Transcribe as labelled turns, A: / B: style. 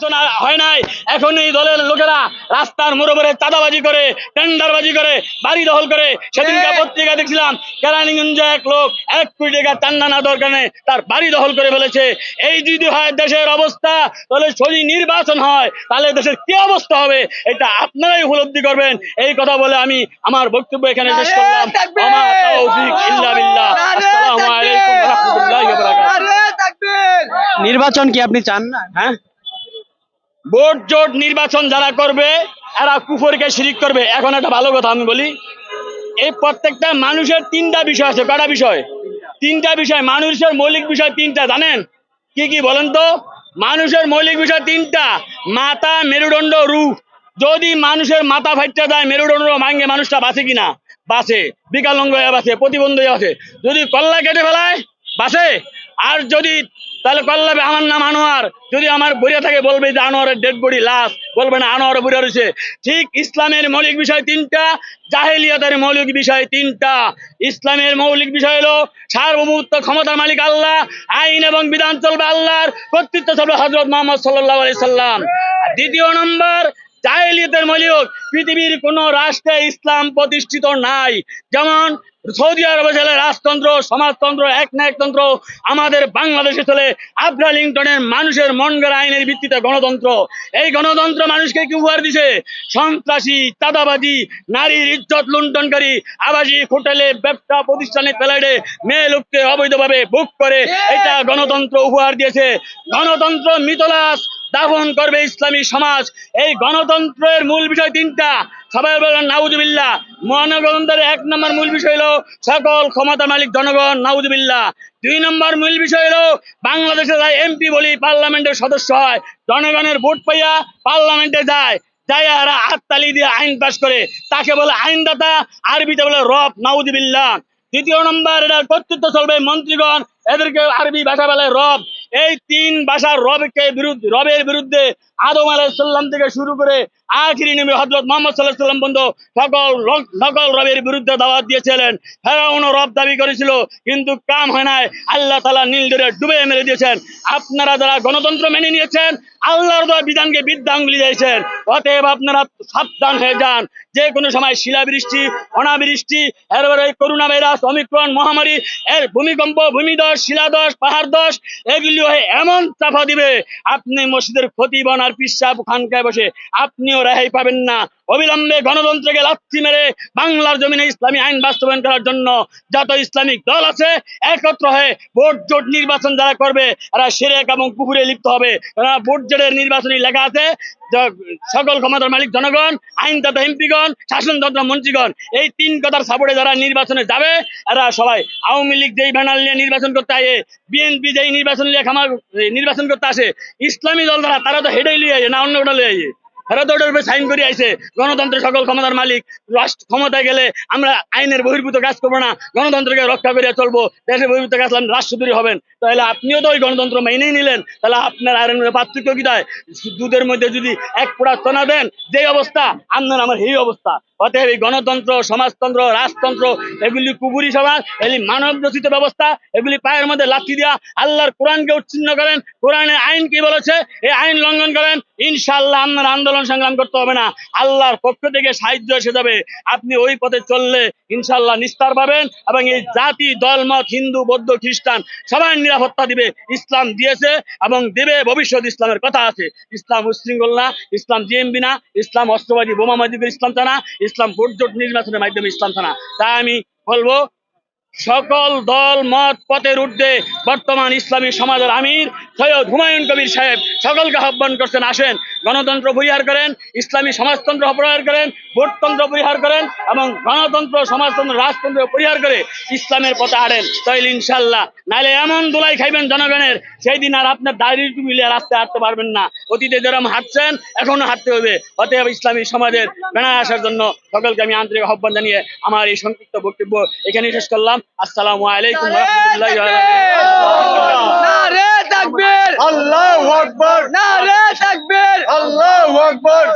A: নির্বাচন হয় নাই, এখন এই দলের লোকেরা রাস্তার মোড়ে চাঁদাবাজি করে, টেন্ডারবাজি করে, বাড়ি দখল করে। সেদিনকে পত্রিকা দেখছিলাম কেরানীগঞ্জে এক লোক 1 কোটি টাকা চান্দা না দরকার নেই, তার বাড়ি দখল করে ফেলেছে। এই যদি হয় দেশের অবস্থা, তাহলে যদি নির্বাচন হয় তাহলে দেশের কি অবস্থা হবে এটা আপনারাই উপলব্ধি করবেন। এই কথা বলে আমি আমার বক্তব্য এখানে শেষ করলাম। ওমা তাওফিক ইল্লা বিল্লাহ। আসসালামু আলাইকুম ওয়া রাহমাতুল্লাহি ওয়া বারাকাতুহু।
B: নির্বাচন কি আপনি চান না?
A: হ্যাঁ, ভোট জোট নির্বাচন যারা করবে এরা কুফরকে শিরিক করবে। এখন একটা ভালো কথা আমি বলি, এই প্রত্যেকটা মানুষের 3টা বিষয় আছে। কটা বিষয়? 3টা বিষয়। মানুষের মৌলিক বিষয় 3টা, জানেন কি কি বলেন তো? মানুষের মৌলিক বিষয় 3টা: মাথা, মেরুদণ্ড, রূপ। যদি মানুষের মাথা ফাইটটা যায়, মেরুদণ্ড ভাঙে, মানুষটা বাঁচে কিনা? বাঁচে। বিকলাঙ্গ হয়ে বাঁচে, প্রতিবন্ধী হয়ে বাঁচে। যদি কল্লা কেটে ফেলায় বাঁচে। আর যদি তাহলে কল্লাবে আমার নাম আনোয়ার, যদি আমার বইয়া থাকে বলবে যে আনোয়ারের ডেড বডি, লাশ, বলবে না আনোয়ার বইয়া রয়েছে। ঠিক ইসলামের মৌলিক বিষয় 3টা, জাহেলিয়াতের মৌলিক বিষয় 3টা। ইসলামের মৌলিক বিষয় হলো সার্বভৌমত্ব, ক্ষমতার মালিক আল্লাহ, আইন এবং বিধান চলবে আল্লাহর, কর্তৃত্ব চলবে হযরত মুহাম্মদ সাল্লাল্লাহু আলাইহি সাল্লাম। দ্বিতীয় নম্বর, জাহেলিয়াতের মৌলিক, পৃথিবীর কোন রাষ্ট্রে ইসলাম প্রতিষ্ঠিত নাই। যেমন সৌদি আরবে চলে রাজতন্ত্র, সমাজতন্ত্র, একনায়কতন্ত্র। আমাদের বাংলাদেশে চলে আব্রাহাম লিঙ্কনের মানুষের মন গড়া আইনের ভিত্তিতে গণতন্ত্র। এই গণতন্ত্র মানুষকে কি উপহার দিছে? সন্ত্রাসী, চাঁদাবাজি, নারীর ইজ্জত লুণ্ঠনকারী, আবাসিক হোটেলে, ব্যবসা প্রতিষ্ঠানে ফেলাইডে মেয়ে লোককে অবৈধভাবে বুক করে, এটা গণতন্ত্র উপহার দিয়েছে। গণতন্ত্র মিতলাস দাফন করবে ইসলামী সমাজ। এই গণতন্ত্রের মূল বিষয় 3টা। সবাই বলেন নাউজুবিল্লাহ। গণতন্ত্রের 1 নম্বর মূল বিষয় হলো সকল ক্ষমতা মালিক জনগণ, নাউজুবিল্লাহ। 2 নম্বর মূল বিষয় হলো বাংলাদেশে যারা এমপি বলি পার্লামেন্টের সদস্য হয়, জনগণের ভোট পাইয়া পার্লামেন্টে যায়, যাই আর হাততালি দিয়ে আইন পাস করে, তাকে বলে আইনদাতা, আরবিতে বলে রব, নাউজুবিল্লাহ। 3য় নম্বর, এটা কর্তৃত্ব চলবে মন্ত্রীগণ, এদেরকে আরবি ভাষা বলে রব। এই 3 ভাষার রবের বিরুদ্ধে আদম আলাইহিস সালাম থেকে শুরু করে আখিরি নবী হযরত মুহাম্মদ সাল্লাল্লাহু আলাইহি সাল্লাম পর্যন্ত সকল রবের বিরুদ্ধে দাওয়াত দিয়েছিলেন। ফেরাউন রব দাবি করেছিল, কিন্তু কাম হয় নাই। আল্লাহ তাআলা নীল দরে ডুবে মেরে দিয়েছেন। আপনারা যারা গণতন্ত্র মেনে নিয়েছেন, আল্লাহর দেওয়া বিধানকে বিদ্যাঙ্গুলি দিয়েছেন। অতএব আপনারা সাবধান হয়ে যান। যে কোনো সময় শিলাবৃষ্টি, অনাবৃষ্টি, এরপরে করোনা ভাইরাস, অমিক্রন মহামারী, এর ভূমিকম্প, ভূমিধস, শিলাধস, পাহাড়ধস, এগুলি হয়ে এমন চাপা দিবে, আপনি মসজিদের খতিব আর পিসাব খানকায় বসে আপনিও রেহাই পাবেন না। অবিলম্বে গণতন্ত্রকে লাথি মেরে বাংলার জমিনে ইসলামী আইন বাস্তবায়ন করার জন্য যত ইসলামিক দল আছে একত্র হয়ে ভোট জোট নির্বাচন যারা করবে, এরা শিরক এবং কুফরে লিপ্ত হবে। ভোট জোটের নির্বাচনী লেখা আছে সকল ক্ষমতার মালিক জনগণ, আইনদাতা এমপিগণ, শাসনতন্ত্র মন্ত্রীগণ। এই 3 কথার সাপোর্টে যারা নির্বাচনে যাবে, এরা সবাই আওয়ামী লীগ যেই ব্যানার নিয়ে নির্বাচন করতে আসে, বিএনপি যেই নির্বাচন করতে আসে, ইসলামী দল তারা তো হেডেই লিয়ে না অন্য কোটা লিয়ে আইয়ে, এরা তো ওটার উপরে সাইন করে আইছে গণতন্ত্র সকল ক্ষমতার মালিক। রাষ্ট্র ক্ষমতায় গেলে আমরা আইনের বহির্ভূত কাজ করবো না, গণতন্ত্রকে রক্ষা করে চলবো, দেশের বহির্ভূত কাজ রাষ্ট্রদ্রোহী হবেন। তাহলে আপনিও তো ওই গণতন্ত্র মেনেই নিলেন, তাহলে আপনার আর পার্থক্য কি দেয়? দুধের মধ্যে যদি 1 ফোঁটা সোনা দেন, যে অবস্থা আপনার আমার এই অবস্থা। অতএব এই গণতন্ত্র, সমাজতন্ত্র, রাজতন্ত্র এগুলি কুফরি সমাজ, এগুলি মানব রচিত ব্যবস্থা। এগুলি পায়ের মধ্যে লাথি দিয়া আল্লাহর কোরআনকে উচ্ছিন্ন করেন। কোরআনের আইন কি বলেছে, এই আইন লঙ্ঘন করেন, ইনশাআল্লাহ আপনার আন্দোলন সংগ্রাম করতে হবে না, আল্লাহর পক্ষ থেকে সাহায্য এসে যাবে। আপনি ওই পথে চললে ইনশাআল্লাহ নিস্তার পাবেন। এবং এই জাতি, দল, মত, হিন্দু, বৌদ্ধ, খ্রিস্টান সবার নিরাপত্তা দিবে, ইসলাম দিয়েছে এবং দেবে। ভবিষ্যৎ ইসলামের কথা আছে। ইসলাম উশৃঙ্খল না, ইসলাম জিএমবি না, ইসলাম অস্ত্রবাদী বোমাবাদী ইসলাম চানা, ইসলাম ভোট জোট নির্বাচনের মাধ্যমে ইসলাম চানা। তাই আমি বলবো, সকল দল মত পথের ঊর্ধ্বে বর্তমান ইসলামী সমাজের আমির সৈয়দ হুমায়ুন কবির সাহেব সকলকে আহ্বান করছেন, আসেন গণতন্ত্র পরিহার করেন, ইসলামী সমাজতন্ত্র পরিহার করেন, ভোটতন্ত্র পরিহার করেন এবং গণতন্ত্র, সমাজতন্ত্র, রাজতন্ত্র পরিহার করে ইসলামের পথে আড়েন। তাইলে ইনশাল্লাহ, নাহলে এমন দোলাই খাইবেন জনগণের, সেই দিন আর আপনার দাড়ি মিলে রাস্তায় হাঁটতে পারবেন না। অতীতে যেরকম হাঁটছেন এখনো হাঁটতে হবে। অতএব ইসলামী সমাজের বেড়ায় আসার জন্য সকলকে আমি আন্তরিক আহ্বান জানিয়ে আমার এই সংক্ষিপ্ত বক্তব্য এখানে শেষ করলাম। আসসালামু আলাইকুম ওয়া রাহমাতুল্লাহি ওয়া বারাকাতুহু।
C: নারে তাকবীর,
D: আল্লাহু আকবার,
C: নারে তাকবীর,
D: আল্লাহু আকবার।